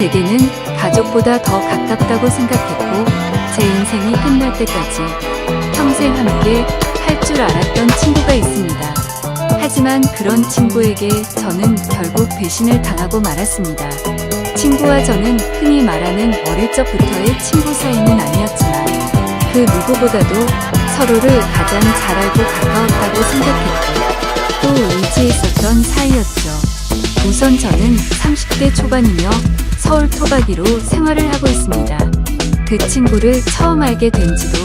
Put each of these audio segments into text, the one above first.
제게는 가족보다 더 가깝다고 생각했고 제 인생이 끝날 때까지 평생 함께 할 줄 알았던 친구가 있습니다. 하지만 그런 친구에게 저는 결국 배신을 당하고 말았습니다. 친구와 저는 흔히 말하는 어릴 적부터의 친구 사이는 아니었지만 그 누구보다도 서로를 가장 잘 알고 가까웠다고 생각했고 또 의지했었던 사이였죠. 우선 저는 30대 초반이며 서울 토박이로 생활을 하고 있습니다. 그 친구를 처음 알게 된 지도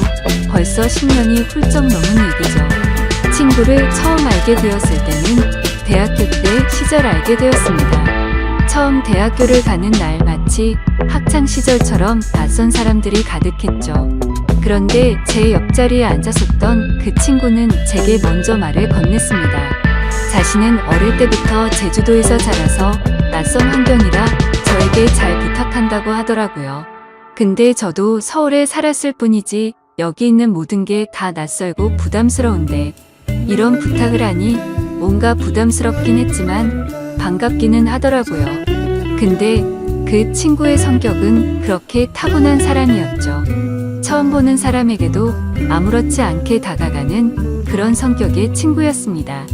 벌써 10년이 훌쩍 넘은 얘기죠. 친구를 처음 알게 되었을 때는 대학교 때 시절 알게 되었습니다. 처음 대학교를 가는 날 마치 학창 시절처럼 낯선 사람들이 가득했죠. 그런데 제 옆자리에 앉았었던 그 친구는 제게 먼저 말을 건넸습니다. 자신은 어릴 때부터 제주도에서 자라서 낯선 환경이라 저에게 잘 부탁한다고 하더라고요. 근데 저도 서울에 살았을 뿐이지 여기 있는 모든 게 다 낯설고 부담스러운데 이런 부탁을 하니 뭔가 부담스럽긴 했지만 반갑기는 하더라고요. 근데 그 친구의 성격은 그렇게 타고난 사람이었죠. 처음 보는 사람에게도 아무렇지 않게 다가가는 그런 성격의 친구였습니다.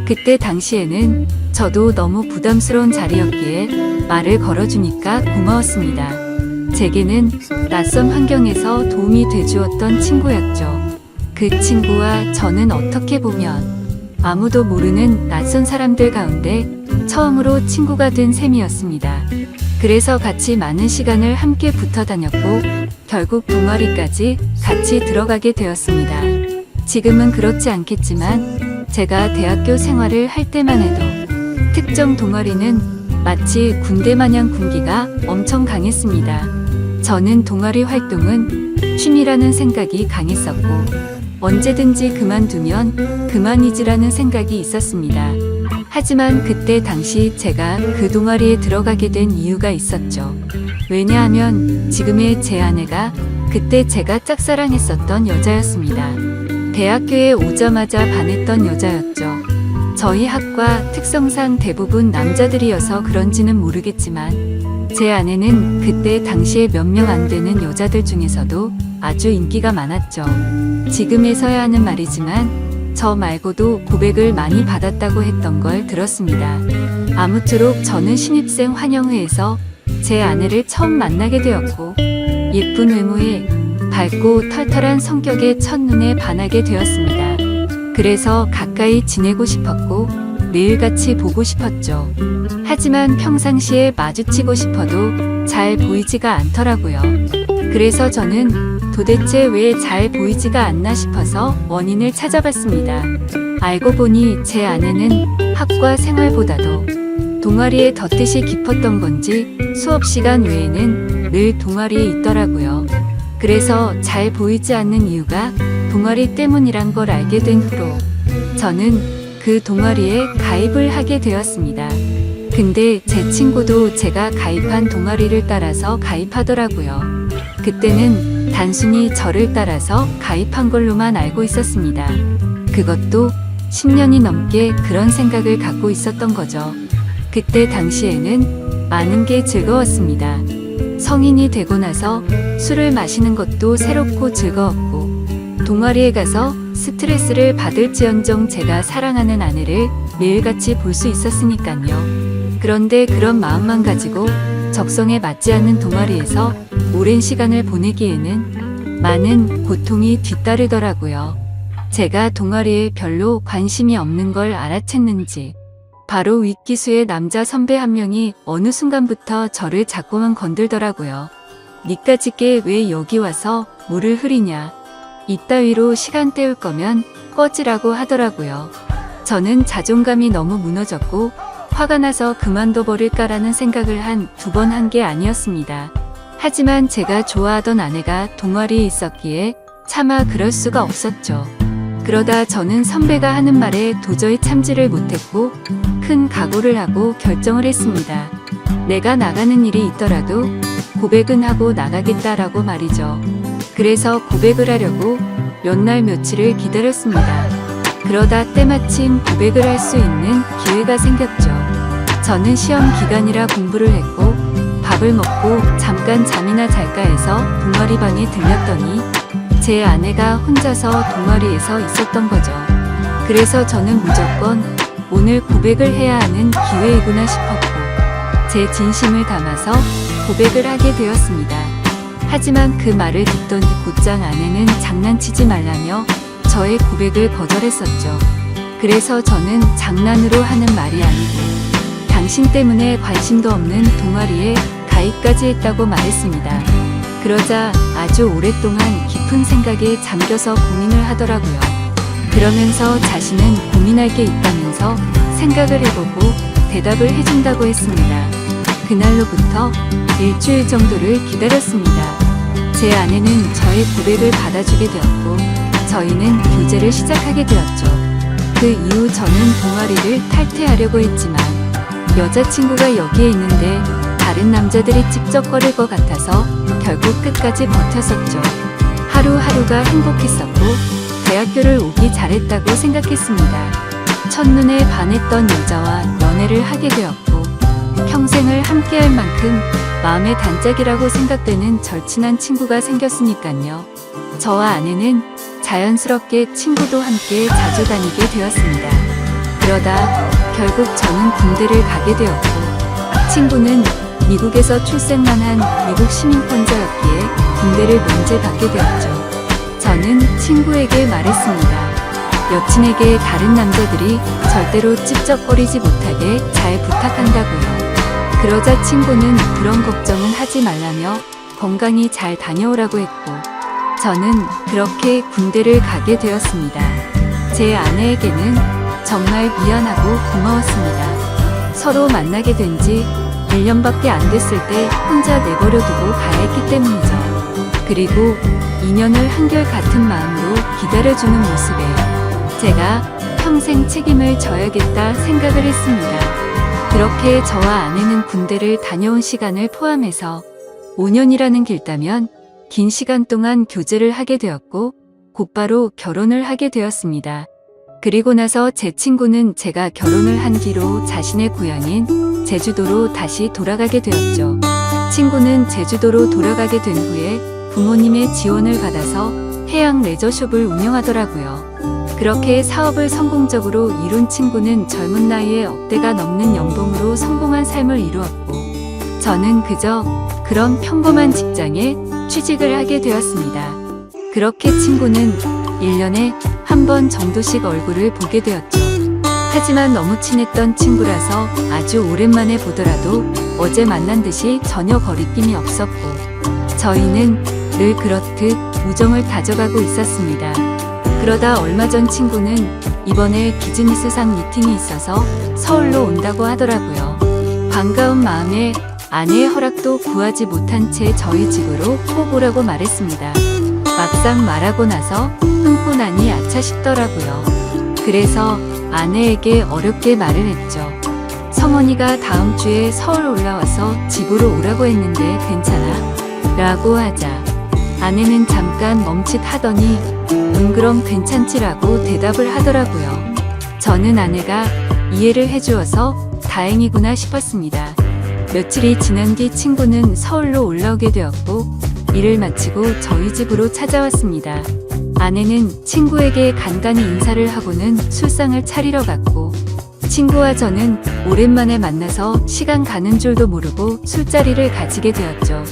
그때 당시에는 저도 너무 부담스러운 자리였기에 말을 걸어주니까 고마웠습니다. 제게는 낯선 환경에서 도움이 돼주었던 친구였죠. 그 친구와 저는 어떻게 보면 아무도 모르는 낯선 사람들 가운데 처음으로 친구가 된 셈이었습니다. 그래서 같이 많은 시간을 함께 붙어 다녔고 결국 동아리까지 같이 들어가게 되었습니다. 지금은 그렇지 않겠지만 제가 대학교 생활을 할 때만 해도 특정 동아리는 마치 군대 마냥 군기가 엄청 강했습니다. 저는 동아리 활동은 취미라는 생각이 강했었고 언제든지 그만두면 그만이지라는 생각이 있었습니다. 하지만 그때 당시 제가 그 동아리에 들어가게 된 이유가 있었죠. 왜냐하면 지금의 제 아내가 그때 제가 짝사랑했었던 여자였습니다. 대학교에 오자마자 반했던 여자였죠. 저희 학과 특성상 대부분 남자들이어서 그런지는 모르겠지만 제 아내는 그때 당시에 몇 명 안 되는 여자들 중에서도 아주 인기가 많았죠. 지금에서야 하는 말이지만 저 말고도 고백을 많이 받았다고 했던 걸 들었습니다. 아무쪼록 저는 신입생 환영회에서 제 아내를 처음 만나게 되었고 예쁜 외모에 밝고 털털한 성격에 첫눈에 반하게 되었습니다. 그래서 가까이 지내고 싶었고 매일같이 보고 싶었죠. 하지만 평상시에 마주치고 싶어도 잘 보이지가 않더라고요. 그래서 저는 도대체 왜 잘 보이지가 않나 싶어서 원인을 찾아봤습니다. 알고 보니 제 아내는 학과 생활보다도 동아리에 더 뜻이 깊었던 건지 수업 시간 외에는 늘 동아리에 있더라고요. 그래서 잘 보이지 않는 이유가 동아리 때문이란 걸 알게 된 후로 저는 그 동아리에 가입을 하게 되었습니다. 근데 제 친구도 제가 가입한 동아리를 따라서 가입하더라고요. 그때는 단순히 저를 따라서 가입한 걸로만 알고 있었습니다. 그것도 10년이 넘게 그런 생각을 갖고 있었던 거죠. 그때 당시에는 많은 게 즐거웠습니다. 성인이 되고 나서 술을 마시는 것도 새롭고 즐거웠고 동아리에 가서 스트레스를 받을지언정 제가 사랑하는 아내를 매일같이 볼 수 있었으니까요. 그런데 그런 마음만 가지고 적성에 맞지 않는 동아리에서 오랜 시간을 보내기에는 많은 고통이 뒤따르더라고요. 제가 동아리에 별로 관심이 없는 걸 알아챘는지 바로 윗기수의 남자 선배 한 명이 어느 순간부터 저를 자꾸만 건들더라고요. 니까짓게 왜 여기 와서 물을 흐리냐. 이따위로 시간 때울 거면 꺼지라고 하더라고요. 저는 자존감이 너무 무너졌고 화가 나서 그만둬 버릴까라는 생각을 한 두 번 한 게 아니었습니다. 하지만 제가 좋아하던 아내가 동아리에 있었기에 차마 그럴 수가 없었죠. 그러다 저는 선배가 하는 말에 도저히 참지를 못했고 큰 각오를 하고 결정을 했습니다. 내가 나가는 일이 있더라도 고백은 하고 나가겠다라고 말이죠. 그래서 고백을 하려고 몇 날 며칠을 기다렸습니다. 그러다 때마침 고백을 할 수 있는 기회가 생겼죠. 저는 시험 기간이라 공부를 했고 밥을 먹고 잠깐 잠이나 잘까 해서 동아리 방에 들렸더니 제 아내가 혼자서 동아리에서 있었던 거죠. 그래서 저는 무조건 오늘 고백을 해야 하는 기회이구나 싶었고 제 진심을 담아서 고백을 하게 되었습니다. 하지만 그 말을 듣더니 곧장 아내는 장난치지 말라며 저의 고백을 거절했었죠. 그래서 저는 장난으로 하는 말이 아니고 당신 때문에 관심도 없는 동아리에 가입까지 했다고 말했습니다. 그러자 아주 오랫동안 깊은 생각에 잠겨서 고민을 하더라고요. 그러면서 자신은 고민할 게 있다면서 생각을 해보고 대답을 해준다고 했습니다. 그날로부터 일주일 정도를 기다렸습니다. 제 아내는 저의 고백을 받아주게 되었고 저희는 교제를 시작하게 되었죠. 그 이후 저는 동아리를 탈퇴하려고 했지만 여자친구가 여기에 있는데 다른 남자들이 찝쩍거릴 것 같아서 결국 끝까지 버텼었죠. 하루하루가 행복했었고 대학교를 오기 잘했다고 생각했습니다. 첫눈에 반했던 여자와 연애를 하게 되었고 평생을 함께할 만큼 마음의 단짝이라고 생각되는 절친한 친구가 생겼으니까요. 저와 아내는 자연스럽게 친구도 함께 자주 다니게 되었습니다. 그러다 결국 저는 군대를 가게 되었고 친구는 미국에서 출생만 한 미국 시민권자였기에 군대를 면제받게 되었죠. 저는 친구에게 말했습니다. 여친에게 다른 남자들이 절대로 찝쩍거리지 못하게 잘 부탁한다고요. 그러자 친구는 그런 걱정은 하지 말라며 건강히 잘 다녀오라고 했고 저는 그렇게 군대를 가게 되었습니다. 제 아내에게는 정말 미안하고 고마웠습니다. 서로 만나게 된 지 1년밖에 안 됐을 때 혼자 내버려두고 가야 했기 때문이죠. 그리고 인연을 한결같은 마음으로 기다려주는 모습에 제가 평생 책임을 져야겠다 생각을 했습니다. 그렇게 저와 아내는 군대를 다녀온 시간을 포함해서 5년이라는 길다면 긴 시간 동안 교제를 하게 되었고 곧바로 결혼을 하게 되었습니다. 그리고 나서 제 친구는 제가 결혼을 한 뒤로 자신의 고향인 제주도로 다시 돌아가게 되었죠. 친구는 제주도로 돌아가게 된 후에 부모님의 지원을 받아서 해양 레저숍을 운영하더라고요. 그렇게 사업을 성공적으로 이룬 친구는 젊은 나이에 억대가 넘는 연봉으로 성공한 삶을 이루었고 저는 그저 그런 평범한 직장에 취직을 하게 되었습니다. 그렇게 친구는 1년에 한 번 정도씩 얼굴을 보게 되었죠. 하지만 너무 친했던 친구라서 아주 오랜만에 보더라도 어제 만난 듯이 전혀 거리낌이 없었고 저희는 늘 그렇듯 우정을 다져가고 있었습니다. 그러다 얼마 전 친구는 이번에 비즈니스상 미팅이 있어서 서울로 온다고 하더라고요. 반가운 마음에 아내의 허락도 구하지 못한 채 저희 집으로 꼭 오라고 말했습니다. 막상 말하고 나서 끊고 나니 아차 싶더라고요. 그래서 아내에게 어렵게 말을 했죠. 성원이가 다음 주에 서울 올라와서 집으로 오라고 했는데 괜찮아? 라고 하자 아내는 잠깐 멈칫하더니 그럼 괜찮지라고 대답을 하더라고요. 저는 아내가 이해를 해주어서 다행이구나 싶었습니다. 며칠이 지난 뒤 친구는 서울로 올라오게 되었고 일을 마치고 저희 집으로 찾아왔습니다. 아내는 친구에게 간단히 인사를 하고는 술상을 차리러 갔고 친구와 저는 오랜만에 만나서 시간 가는 줄도 모르고 술자리를 가지게 되었죠.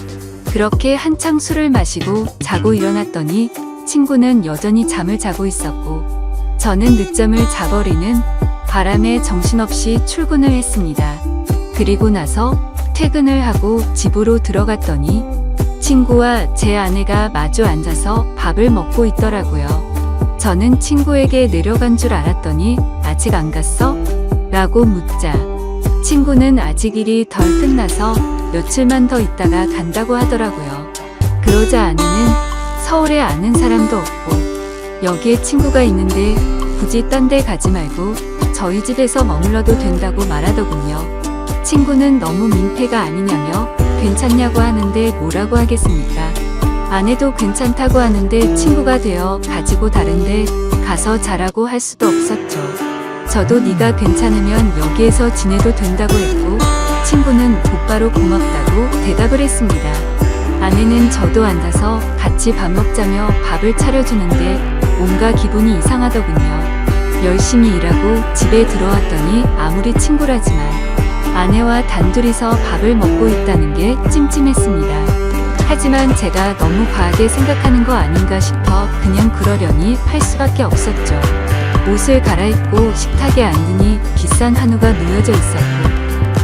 그렇게 한창 술을 마시고 자고 일어났더니 친구는 여전히 잠을 자고 있었고 저는 늦잠을 자버리는 바람에 정신없이 출근을 했습니다. 그리고 나서 퇴근을 하고 집으로 들어갔더니 친구와 제 아내가 마주 앉아서 밥을 먹고 있더라고요. 저는 친구에게 내려간 줄 알았더니 아직 안 갔어? 라고 묻자 친구는 아직 일이 덜 끝나서 며칠만 더 있다가 간다고 하더라고요. 그러자 아내는 서울에 아는 사람도 없고 여기에 친구가 있는데 굳이 딴 데 가지 말고 저희 집에서 머물러도 된다고 말하더군요. 친구는 너무 민폐가 아니냐며 괜찮냐고 하는데 뭐라고 하겠습니까? 아내도 괜찮다고 하는데 친구가 되어 가지고 다른데 가서 자라고 할 수도 없었죠. 저도 네가 괜찮으면 여기에서 지내도 된다고 했고 친구는 곧바로 고맙다고 대답을 했습니다. 아내는 저도 앉아서 같이 밥 먹자며 밥을 차려주는데 뭔가 기분이 이상하더군요. 열심히 일하고 집에 들어왔더니 아무리 친구라지만 아내와 단둘이서 밥을 먹고 있다는 게 찜찜했습니다. 하지만 제가 너무 과하게 생각하는 거 아닌가 싶어 그냥 그러려니 할 수밖에 없었죠. 옷을 갈아입고 식탁에 앉으니 비싼 한우가 놓여져 있었고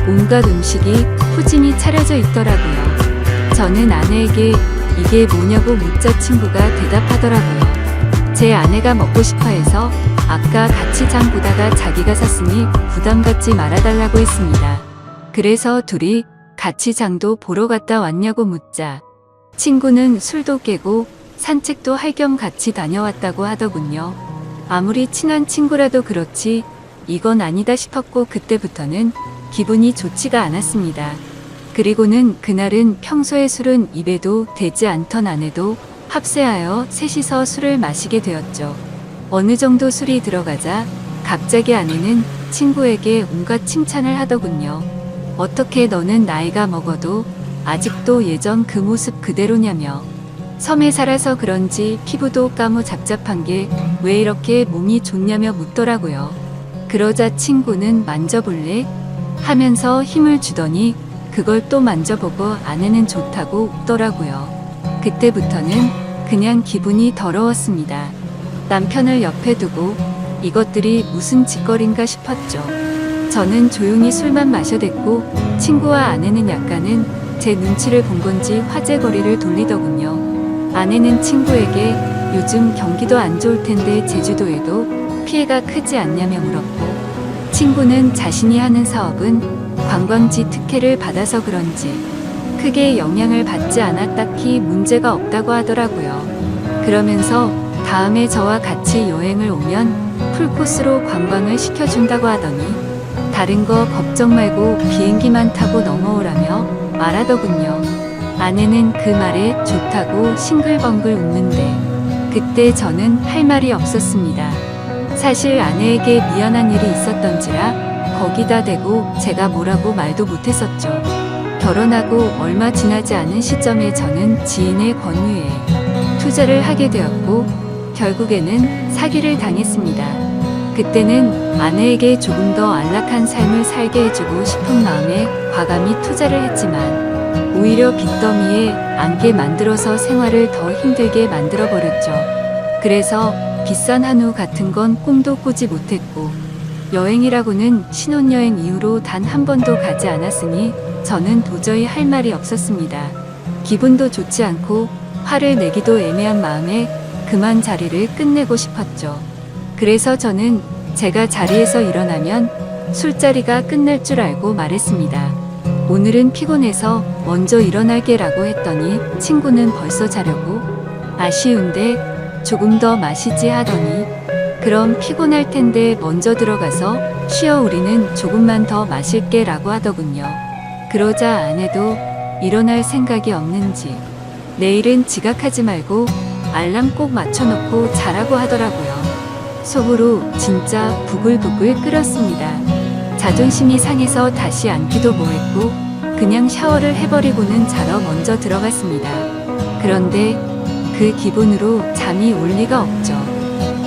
온갖 음식이 푸짐히 차려져 있더라고요. 저는 아내에게 이게 뭐냐고 묻자 친구가 대답하더라고요. 제 아내가 먹고 싶어 해서 아까 같이 장 보다가 자기가 샀으니 부담 갖지 말아달라고 했습니다. 그래서 둘이 같이 장도 보러 갔다 왔냐고 묻자 친구는 술도 깨고 산책도 할 겸 같이 다녀왔다고 하더군요. 아무리 친한 친구라도 그렇지 이건 아니다 싶었고 그때부터는 기분이 좋지가 않았습니다. 그리고는 그날은 평소에 술은 입에도 대지 않던 아내도 합세하여 셋이서 술을 마시게 되었죠. 어느 정도 술이 들어가자 갑자기 아내는 친구에게 온갖 칭찬을 하더군요. 어떻게 너는 나이가 먹어도 아직도 예전 그 모습 그대로냐며 섬에 살아서 그런지 피부도 까무잡잡한 게 왜 이렇게 몸이 좋냐며 묻더라고요. 그러자 친구는 만져볼래? 하면서 힘을 주더니 그걸 또 만져보고 아내는 좋다고 웃더라고요. 그때부터는 그냥 기분이 더러웠습니다. 남편을 옆에 두고 이것들이 무슨 짓거리인가 싶었죠. 저는 조용히 술만 마셔댔고 친구와 아내는 약간은 제 눈치를 본 건지 화제거리를 돌리더군요. 아내는 친구에게 요즘 경기도 안 좋을 텐데 제주도에도 피해가 크지 않냐며 물었고 친구는 자신이 하는 사업은 관광지 특혜를 받아서 그런지 크게 영향을 받지 않아 딱히 문제가 없다고 하더라고요. 그러면서 다음에 저와 같이 여행을 오면 풀코스로 관광을 시켜준다고 하더니 다른 거 걱정 말고 비행기만 타고 넘어오라며 말하더군요. 아내는 그 말에 좋다고 싱글벙글 웃는데 그때 저는 할 말이 없었습니다. 사실 아내에게 미안한 일이 있었던지라 거기다 대고 제가 뭐라고 말도 못했었죠. 결혼하고 얼마 지나지 않은 시점에 저는 지인의 권유에 투자를 하게 되었고 결국에는 사기를 당했습니다. 그때는 아내에게 조금 더 안락한 삶을 살게 해주고 싶은 마음에 과감히 투자를 했지만 오히려 빚더미에 안게 만들어서 생활을 더 힘들게 만들어버렸죠. 그래서 비싼 한우 같은 건 꿈도 꾸지 못했고 여행이라고는 신혼여행 이후로 단 한 번도 가지 않았으니 저는 도저히 할 말이 없었습니다. 기분도 좋지 않고 화를 내기도 애매한 마음에 그만 자리를 끝내고 싶었죠. 그래서 저는 제가 자리에서 일어나면 술자리가 끝날 줄 알고 말했습니다. 오늘은 피곤해서 먼저 일어날게라고 했더니 친구는 벌써 자려고 아쉬운데 조금 더 마시지 하더니 그럼 피곤할 텐데 먼저 들어가서 쉬어 우리는 조금만 더 마실게 라고 하더군요. 그러자 아내도 일어날 생각이 없는지 내일은 지각하지 말고 알람 꼭 맞춰놓고 자라고 하더라고요. 속으로 진짜 부글부글 끓었습니다. 자존심이 상해서 다시 앉기도 뭐했고 그냥 샤워를 해버리고는 자러 먼저 들어갔습니다. 그런데 그 기분으로 잠이 올 리가 없죠.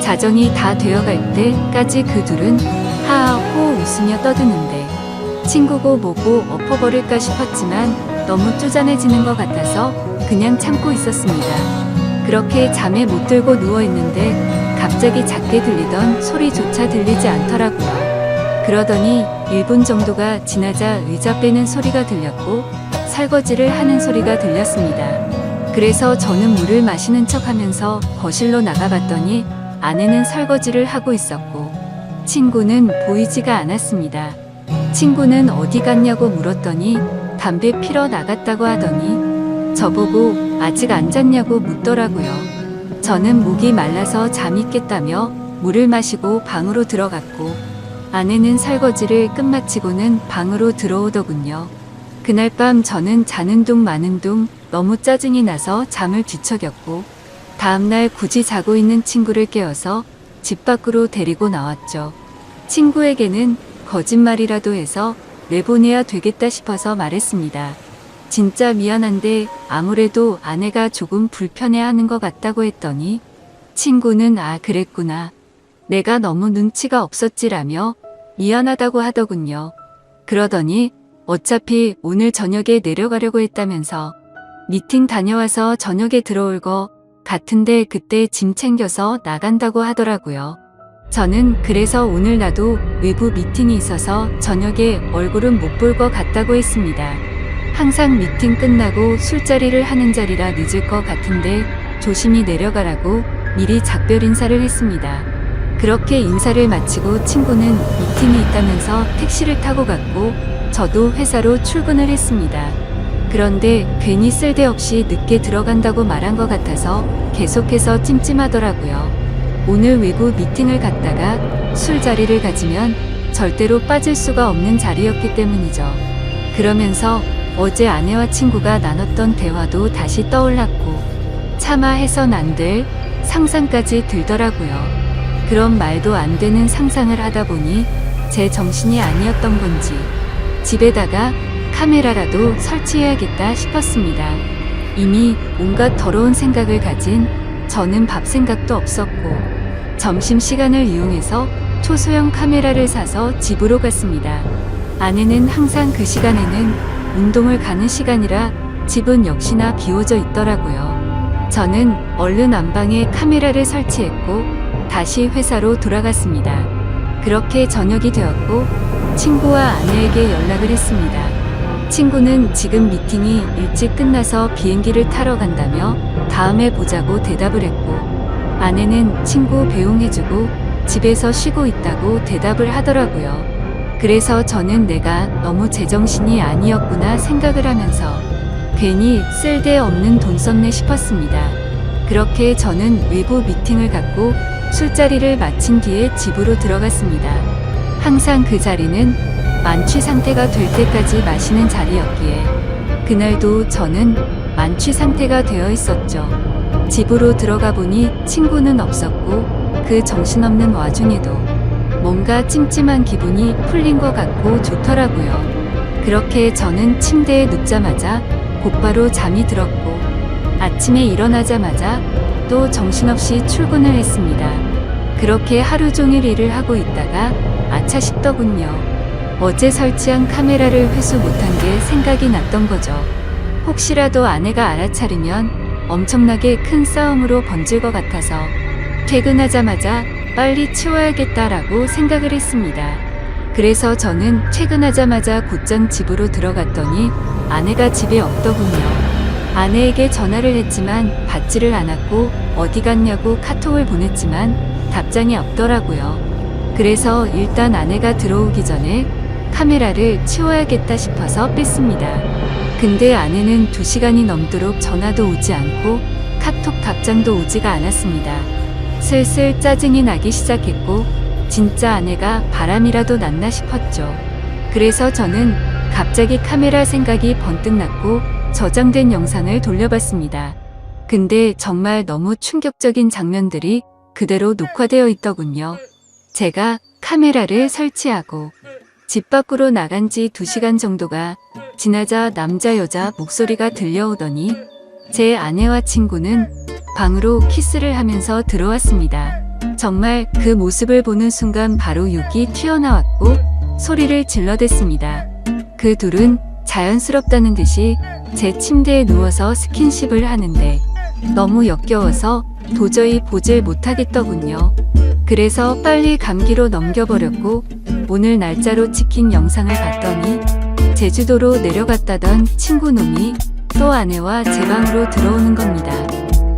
자정이 다 되어갈 때까지 그 둘은 하하호 웃으며 떠드는데 친구고 뭐고 엎어버릴까 싶었지만 너무 쪼잔해지는 것 같아서 그냥 참고 있었습니다. 그렇게 잠에 못 들고 누워있는데 갑자기 작게 들리던 소리조차 들리지 않더라고요. 그러더니 1분 정도가 지나자 의자 빼는 소리가 들렸고 설거지를 하는 소리가 들렸습니다. 그래서 저는 물을 마시는 척 하면서 거실로 나가봤더니 아내는 설거지를 하고 있었고 친구는 보이지가 않았습니다. 친구는 어디 갔냐고 물었더니 담배 피러 나갔다고 하더니 저보고 아직 안 잤냐고 묻더라고요. 저는 목이 말라서 잠이 깼다며 물을 마시고 방으로 들어갔고 아내는 설거지를 끝마치고는 방으로 들어오더군요. 그날 밤 저는 자는 둥 마는 둥 너무 짜증이 나서 잠을 뒤척였고 다음날 굳이 자고 있는 친구를 깨워서 집 밖으로 데리고 나왔죠. 친구에게는 거짓말이라도 해서 내보내야 되겠다 싶어서 말했습니다. 진짜 미안한데 아무래도 아내가 조금 불편해하는 것 같다고 했더니 친구는 그랬구나. 내가 너무 눈치가 없었지라며 미안하다고 하더군요. 그러더니 어차피 오늘 저녁에 내려가려고 했다면서 미팅 다녀와서 저녁에 들어올 거 같은데 그때 짐 챙겨서 나간다고 하더라고요. 저는 그래서 오늘 나도 외부 미팅이 있어서 저녁에 얼굴은 못 볼 것 같다고 했습니다. 항상 미팅 끝나고 술자리를 하는 자리라 늦을 것 같은데 조심히 내려가라고 미리 작별 인사를 했습니다. 그렇게 인사를 마치고 친구는 미팅이 있다면서 택시를 타고 갔고 저도 회사로 출근을 했습니다. 그런데 괜히 쓸데없이 늦게 들어간다고 말한 것 같아서 계속해서 찜찜하더라고요. 오늘 외부 미팅을 갔다가 술자리를 가지면 절대로 빠질 수가 없는 자리였기 때문이죠. 그러면서 어제 아내와 친구가 나눴던 대화도 다시 떠올랐고 차마 해선 안 될 상상까지 들더라고요. 그런 말도 안 되는 상상을 하다 보니 제 정신이 아니었던 건지 집에다가 카메라라도 설치해야겠다 싶었습니다. 이미 온갖 더러운 생각을 가진 저는 밥 생각도 없었고 점심시간을 이용해서 초소형 카메라를 사서 집으로 갔습니다. 아내는 항상 그 시간에는 운동을 가는 시간이라 집은 역시나 비워져 있더라고요. 저는 얼른 안방에 카메라를 설치했고 다시 회사로 돌아갔습니다. 그렇게 저녁이 되었고 친구와 아내에게 연락을 했습니다. 친구는 지금 미팅이 일찍 끝나서 비행기를 타러 간다며 다음에 보자고 대답을 했고 아내는 친구 배웅해주고 집에서 쉬고 있다고 대답을 하더라고요. 그래서 저는 내가 너무 제정신이 아니었구나 생각을 하면서 괜히 쓸데없는 돈 썼네 싶었습니다. 그렇게 저는 외부 미팅을 갖고 술자리를 마친 뒤에 집으로 들어갔습니다. 항상 그 자리는 만취 상태가 될 때까지 마시는 자리였기에 그날도 저는 만취 상태가 되어 있었죠. 집으로 들어가 보니 친구는 없었고 그 정신없는 와중에도 뭔가 찜찜한 기분이 풀린 것 같고 좋더라고요. 그렇게 저는 침대에 눕자마자 곧바로 잠이 들었고 아침에 일어나자마자 또 정신없이 출근을 했습니다. 그렇게 하루 종일 일을 하고 있다가 아차 싶더군요. 어제 설치한 카메라를 회수 못한 게 생각이 났던 거죠. 혹시라도 아내가 알아차리면 엄청나게 큰 싸움으로 번질 것 같아서 퇴근하자마자 빨리 치워야겠다라고 생각을 했습니다. 그래서 저는 퇴근하자마자 곧장 집으로 들어갔더니 아내가 집에 없더군요. 아내에게 전화를 했지만 받지를 않았고 어디 갔냐고 카톡을 보냈지만 답장이 없더라고요. 그래서 일단 아내가 들어오기 전에 카메라를 치워야겠다 싶어서 뺐습니다. 근데 아내는 2시간이 넘도록 전화도 오지 않고 카톡 답장도 오지가 않았습니다. 슬슬 짜증이 나기 시작했고 진짜 아내가 바람이라도 났나 싶었죠. 그래서 저는 갑자기 카메라 생각이 번뜩 났고 저장된 영상을 돌려봤습니다. 근데 정말 너무 충격적인 장면들이 그대로 녹화되어 있더군요. 제가 카메라를 설치하고 집 밖으로 나간 지 2시간 정도가 지나자 남자 여자 목소리가 들려오더니 제 아내와 친구는 방으로 키스를 하면서 들어왔습니다. 정말 그 모습을 보는 순간 바로 욕이 튀어나왔고 소리를 질러댔습니다. 그 둘은 자연스럽다는 듯이 제 침대에 누워서 스킨십을 하는데 너무 역겨워서 도저히 보질 못하겠더군요. 그래서 빨리 감기로 넘겨버렸고 오늘 날짜로 찍힌 영상을 봤더니 제주도로 내려갔다던 친구놈이 또 아내와 제 방으로 들어오는 겁니다.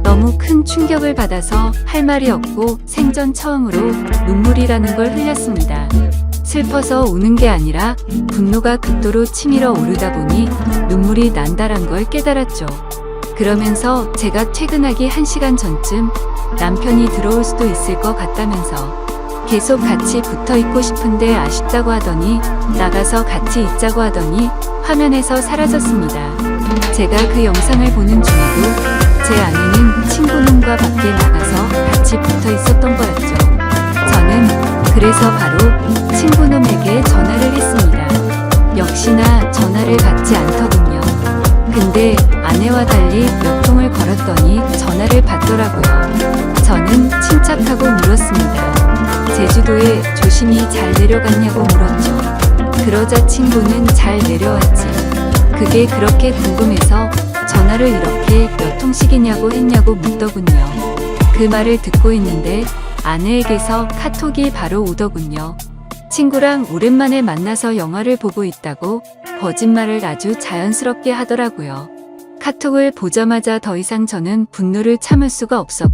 너무 큰 충격을 받아서 할 말이 없고 생전 처음으로 눈물이라는 걸 흘렸습니다. 슬퍼서 우는 게 아니라 분노가 극도로 치밀어 오르다 보니 눈물이 난다란 걸 깨달았죠. 그러면서 제가 퇴근하기 1시간 전쯤 남편이 들어올 수도 있을 것 같다면서 계속 같이 붙어 있고 싶은데 아쉽다고 하더니 나가서 같이 있자고 하더니 화면에서 사라졌습니다. 제가 그 영상을 보는 중에도 제 아내는 친구놈과 밖에 나가서 같이 붙어 있었던 거였죠. 저는 그래서 바로 친구놈에게 전화를 했습니다. 역시나 전화를 받지 않더군요. 근데 아내와 달리 몇 통을 걸었더니 전화를 받더라고요. 저는 침착하고 물었습니다. 제주도에 조심히 잘 내려갔냐고 물었죠. 그러자 친구는 잘 내려왔지. 그게 그렇게 궁금해서 전화를 이렇게 몇 통씩이냐고 했냐고 묻더군요. 그 말을 듣고 있는데 아내에게서 카톡이 바로 오더군요. 친구랑 오랜만에 만나서 영화를 보고 있다고 거짓말을 아주 자연스럽게 하더라고요. 카톡을 보자마자 더 이상 저는 분노를 참을 수가 없었고